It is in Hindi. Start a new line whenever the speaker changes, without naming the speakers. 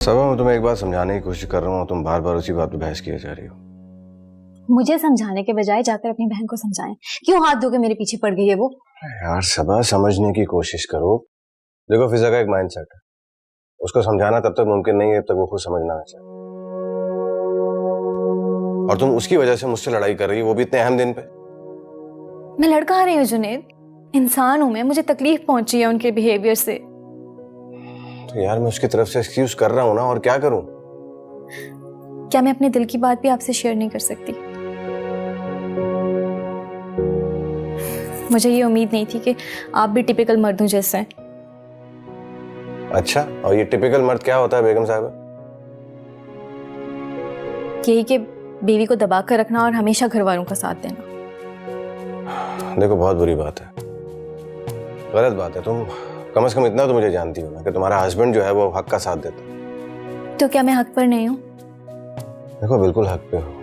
सबा, मैं तुम्हें एक बात समझाने की कोशिश कर रहा हूँ, तुम बार बार उसी बात पे बहस किए जा रही हो।
मुझे समझाने के बजाय जाकर अपनी बहन को समझाएं। क्यों हाथ धो के मेरे पीछे पड़ गई है वो?
यार सबा, समझने की कोशिश करो। देखो, फिजा का एक माइंडसेट है, उसको समझाना तब तक मुमकिन नहीं है जब तक वो खुद समझना ना चाहे। और तुम उसकी वजह से मुझसे लड़ाई कर रही हो, वो भी इतने अहम दिन पे।
मैं लड़का आ रही हूँ जुनैद, इंसान हूं मैं, मुझे तकलीफ पहुंची है उनके बिहेवियर से।
तो यार मैं उसकी तरफ से एक्सक्यूज कर रहा हूँ ना, और क्या करूँ?
क्या मैं अपने दिल की बात भी आपसे शेयर नहीं कर सकती? मुझे ये उम्मीद नहीं थी कि आप भी टिपिकल मर्दों जैसे हैं।
अच्छा, और ये टिपिकल मर्द क्या होता है बेगम साहब?
यही कि बीवी को दबा कर रखना और हमेशा घर वालों का साथ देना।
देखो, बहुत बुरी बात है, गलत बात है। तुम कम से कम इतना तो मुझे जानती हो ना कि तुम्हारा हस्बैंड जो है वो हक का साथ देता है।
तो क्या मैं हक पर नहीं हूँ?
देखो, बिल्कुल हक पे हो।